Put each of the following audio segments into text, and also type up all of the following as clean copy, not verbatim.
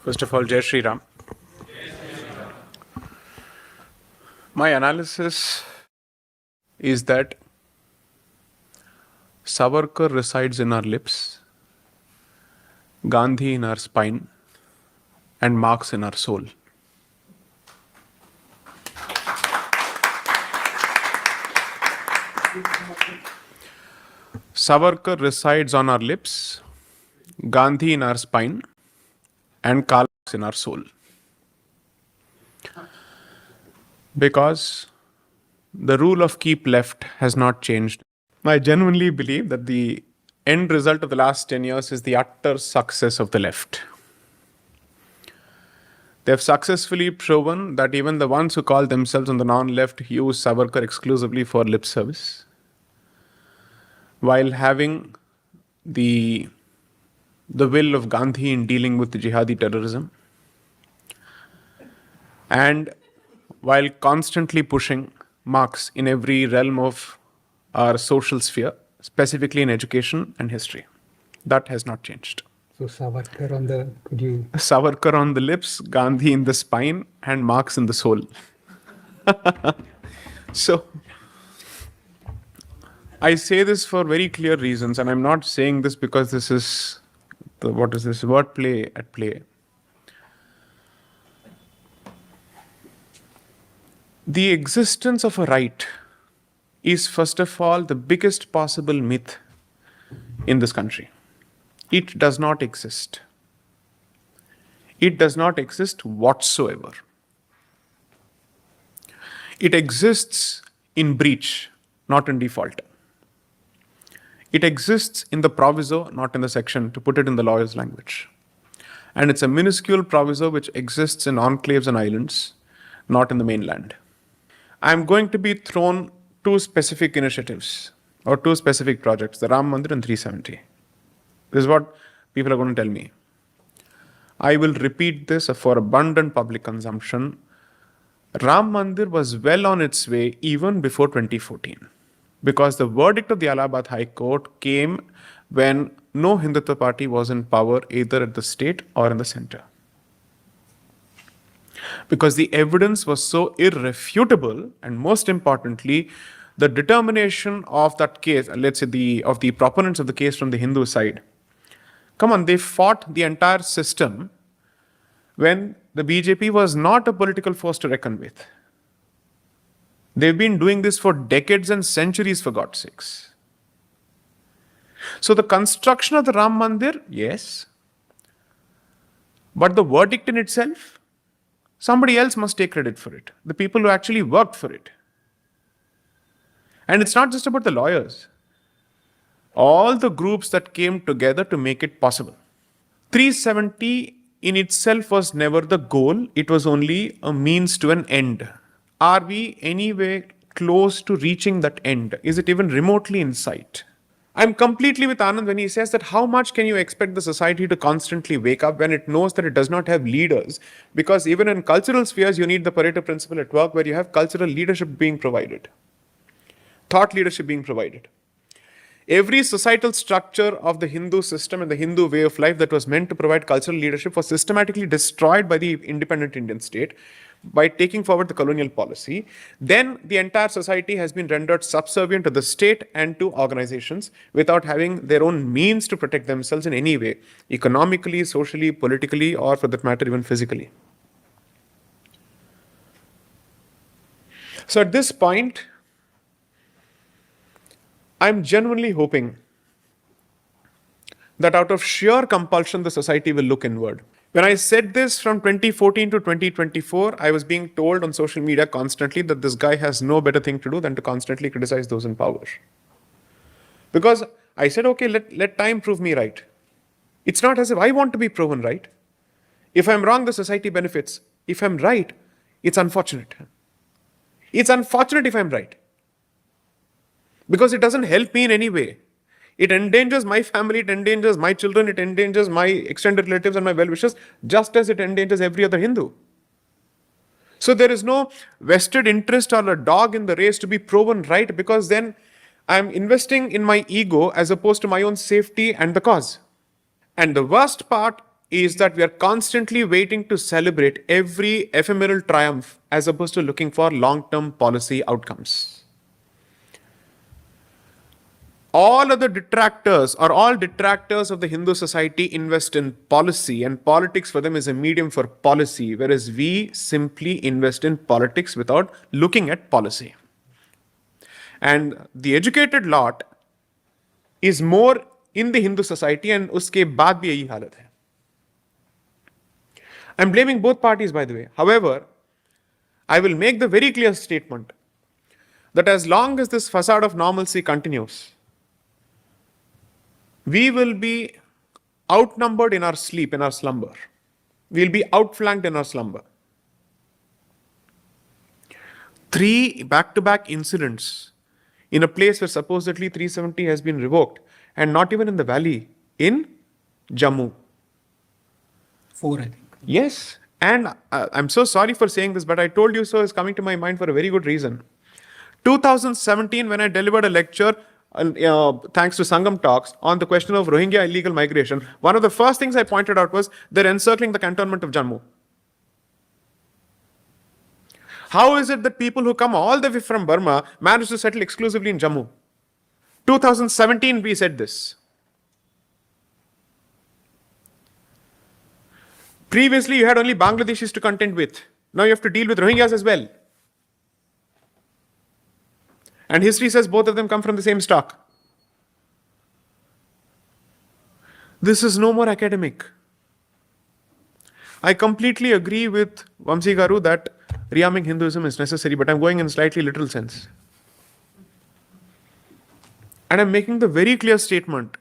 First of all, Jai Shri Ram. My analysis is that Savarkar resides in our lips, Gandhi in our spine, and Marx in our soul. Savarkar resides on our lips, Gandhi in our spine, and Karl Marx in our soul. Because the rule of keep left has not changed. I genuinely believe that the end result of the last 10 years is the utter success of the left. They have successfully proven that even the ones who call themselves on the non-left use Savarkar exclusively for lip service, while having the will of Gandhi in dealing with the jihadi terrorism, and while constantly pushing Marx in every realm of our social sphere, specifically in education and history. That has not changed. So Savarkar on the, Savarkar on the lips, Gandhi in the spine, and Marx in the soul. So, I say this for very clear reasons, and I'm not saying this because this is wordplay at play. The existence of a right is, first of all, the biggest possible myth in this country. It does not exist. It does not exist whatsoever. It exists in breach, not in default. It exists in the proviso, not in the section, to put it in the lawyer's language. And it's a minuscule proviso which exists in enclaves and islands, not in the mainland. I'm going to be thrown two specific initiatives or two specific projects, the Ram Mandir and 370. This is what people are going to tell me. I will repeat this for abundant public consumption. Ram Mandir was well on its way even before 2014, because the verdict of the Allahabad High Court came when no Hindutva party was in power either at the state or in the center. Because the evidence was so irrefutable, and most importantly, the determination of that case, let's say of the proponents of the case from the Hindu side, come on, they fought the entire system when the BJP was not a political force to reckon with. They've been doing this for decades and centuries, for God's sakes. So the construction of the Ram Mandir, yes. But the verdict in itself, somebody else must take credit for it. The people who actually worked for it. And it's not just about the lawyers. All the groups that came together to make it possible. 370 in itself was never the goal. It was only a means to an end. Are we anyway close to reaching that end? Is it even remotely in sight? I'm completely with Anand when he says that how much can you expect the society to constantly wake up when it knows that it does not have leaders? Because even in cultural spheres, you need the Pareto principle at work, where you have cultural leadership being provided, thought leadership being provided. Every societal structure of the Hindu system and the Hindu way of life that was meant to provide cultural leadership was systematically destroyed by the independent Indian state by taking forward the colonial policy. Then the entire society has been rendered subservient to the state and to organizations without having their own means to protect themselves in any way, economically, socially, politically, or for that matter, even physically. So at this point, I'm genuinely hoping that out of sheer compulsion, the society will look inward. When I said this from 2014 to 2024, I was being told on social media constantly that this guy has no better thing to do than to constantly criticize those in power. Because I said, okay, let time prove me right. It's not as if I want to be proven right. If I'm wrong, the society benefits. If I'm right, it's unfortunate. It's unfortunate if I'm right. Because it doesn't help me in any way. It endangers my family, it endangers my children, it endangers my extended relatives and my well-wishers, just as it endangers every other Hindu. So there is no vested interest or a dog in the race to be proven right, because then I'm investing in my ego as opposed to my own safety and the cause. And the worst part is that we are constantly waiting to celebrate every ephemeral triumph as opposed to looking for long-term policy outcomes. All other detractors or all detractors of the Hindu society invest in policy, and politics for them is a medium for policy, whereas we simply invest in politics without looking at policy. And the educated lot is more in the Hindu society, and uske baad bhi yahi halat hai. I'm blaming both parties, by the way. However, I will make the very clear statement that as long as this facade of normalcy continues, we will be outnumbered in our sleep, in our slumber. We'll be outflanked in our slumber. 3 back-to-back incidents in a place where supposedly 370 has been revoked, and not even in the valley, in Jammu. 4, I think. Yes, and I'm so sorry for saying this, but I told you so is coming to my mind for a very good reason. 2017, when I delivered a lecture, thanks to Sangam Talks, on the question of Rohingya illegal migration, one of the first things I pointed out was they're encircling the cantonment of Jammu. How is it that people who come all the way from Burma manage to settle exclusively in Jammu? 2017, we said this. Previously, you had only Bangladeshis to contend with. Now you have to deal with Rohingyas as well. And history says both of them come from the same stock. This is no more academic. I completely agree with Vamsi Garu that rearming Hinduism is necessary, but I'm going in slightly literal sense. And I'm making the very clear statement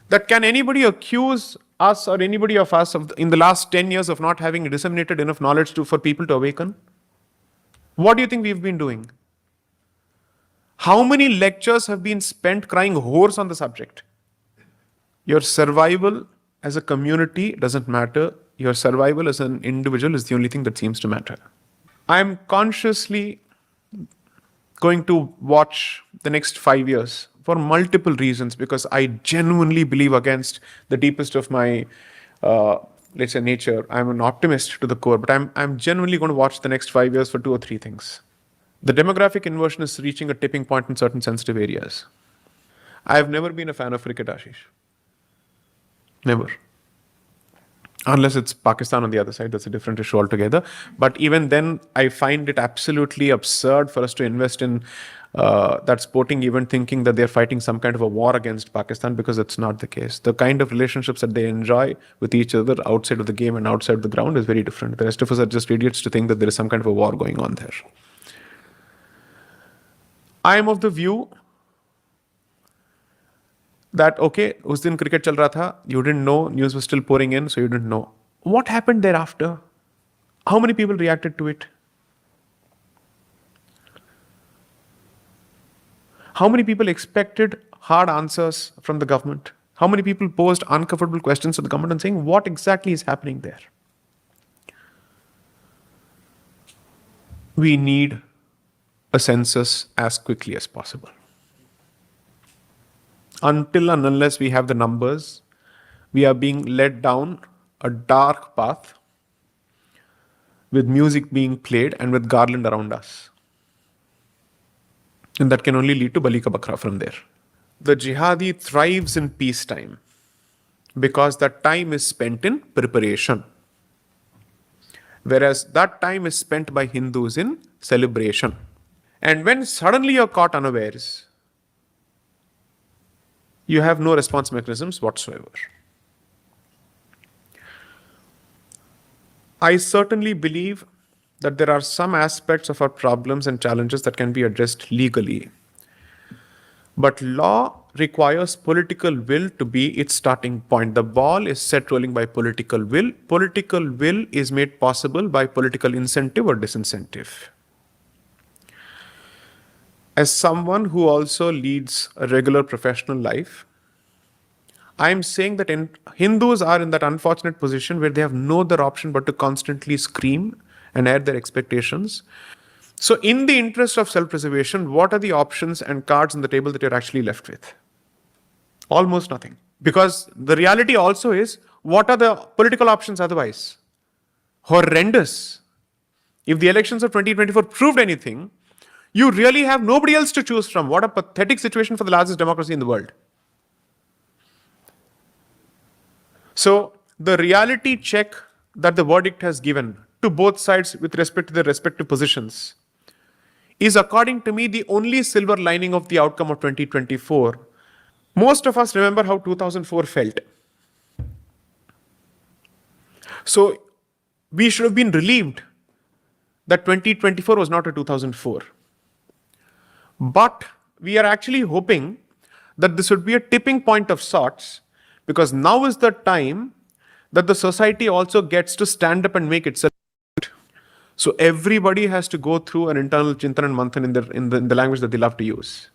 that can anybody accuse us or anybody of us in the last 10 years of not having disseminated enough knowledge for people to awaken? What do you think we've been doing? How many lectures have been spent crying horse on the subject? Your survival as a community doesn't matter. Your survival as an individual is the only thing that seems to matter. I'm consciously going to watch the next 5 years for multiple reasons, because I genuinely believe, against the deepest of my, let's say, nature, I'm an optimist to the core, but I'm genuinely going to watch the next 5 years for 2 or 3 things. The demographic inversion is reaching a tipping point in certain sensitive areas. I've never been a fan of cricket, Ashish. Never. Unless it's Pakistan on the other side, that's a different issue altogether. But even then, I find it absolutely absurd for us to invest in that sporting event thinking that they're fighting some kind of a war against Pakistan, because it's not the case. The kind of relationships that they enjoy with each other outside of the game and outside of the ground is very different. The rest of us are just idiots to think that there is some kind of a war going on there. I am of the view that, okay, us din cricket chal raha tha, you didn't know, news was still pouring in, so you didn't know. What happened thereafter? How many people reacted to it? How many people expected hard answers from the government? How many people posed uncomfortable questions to the government and saying, what exactly is happening there? We need a census as quickly as possible. Until and unless we have the numbers, we are being led down a dark path with music being played and with garland around us. And that can only lead to Bali ka Bakra from there. The jihadi thrives in peacetime because that time is spent in preparation. Whereas that time is spent by Hindus in celebration. And when suddenly you're caught unawares, you have no response mechanisms whatsoever. I certainly believe that there are some aspects of our problems and challenges that can be addressed legally. But law requires political will to be its starting point. The ball is set rolling by political will. Political will is made possible by political incentive or disincentive. As someone who also leads a regular professional life, I'm saying that Hindus are in that unfortunate position where they have no other option but to constantly scream and air their expectations. So in the interest of self-preservation, what are the options and cards on the table that you're actually left with? Almost nothing. Because the reality also is, what are the political options otherwise? Horrendous. If the elections of 2024 proved anything, you really have nobody else to choose from. What a pathetic situation for the largest democracy in the world. So, the reality check that the verdict has given to both sides with respect to their respective positions is, according to me, the only silver lining of the outcome of 2024. Most of us remember how 2004 felt. So, we should have been relieved that 2024 was not a 2004. But we are actually hoping that this would be a tipping point of sorts, because now is the time that the society also gets to stand up and make itself. So everybody has to go through an internal chintan and manthan in the language that they love to use.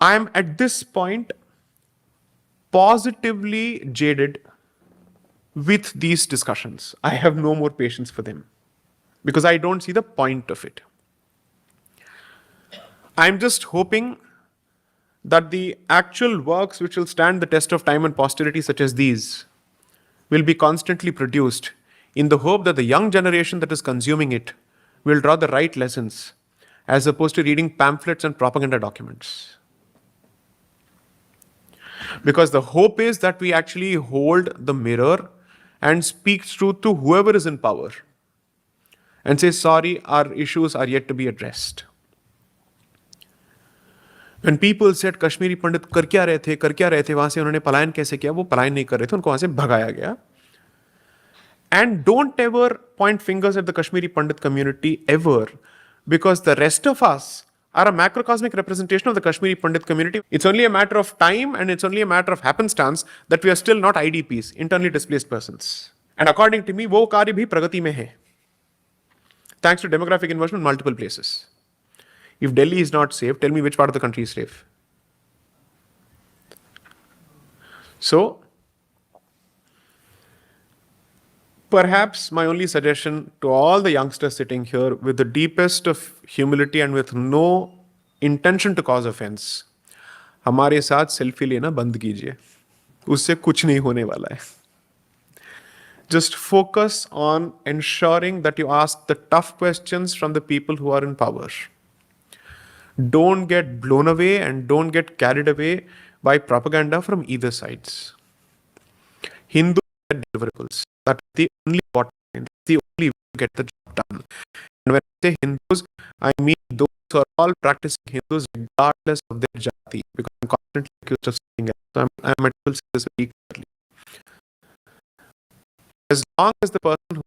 I am at this point positively jaded with these discussions. I have no more patience for them because I don't see the point of it. I'm just hoping that the actual works which will stand the test of time and posterity, such as these, will be constantly produced in the hope that the young generation that is consuming it will draw the right lessons as opposed to reading pamphlets and propaganda documents. Because the hope is that we actually hold the mirror and speak truth to whoever is in power and say, sorry, our issues are yet to be addressed. When people said Kashmiri पंडित कर क्या रहे थे, वहां से उन्होंने पलायन कैसे किया, वो पलायन नहीं कर रहे थे, उनको वहां से भगाया गया. And don't ever point fingers at the Kashmiri Pandit community ever, because the rest of us are a macrocosmic representation of the Kashmiri Pandit community. It's only a matter of time and it's only a matter of happenstance that we are still not IDPs, internally displaced persons. And according to me, वो कार्य भी प्रगति में है, thanks to demographic inversion in multiple places. If Delhi is not safe, tell me which part of the country is safe. So, perhaps my only suggestion to all the youngsters sitting here, with the deepest of humility and with no intention to cause offense, हमारे साथ selfie लेना बंद कीजिए. उससे कुछ नहीं होने वाला है. Just focus on ensuring that you ask the tough questions from the people who are in power. Don't get blown away and don't get carried away by propaganda from either sides. Hindus are deliverables. That's the only bottom line. That's the only way to get the job done. And when I say Hindus, I mean those who are all practicing Hindus regardless of their jati, because I'm constantly accused of saying it. So I'm at say this very clearly. As long as the person who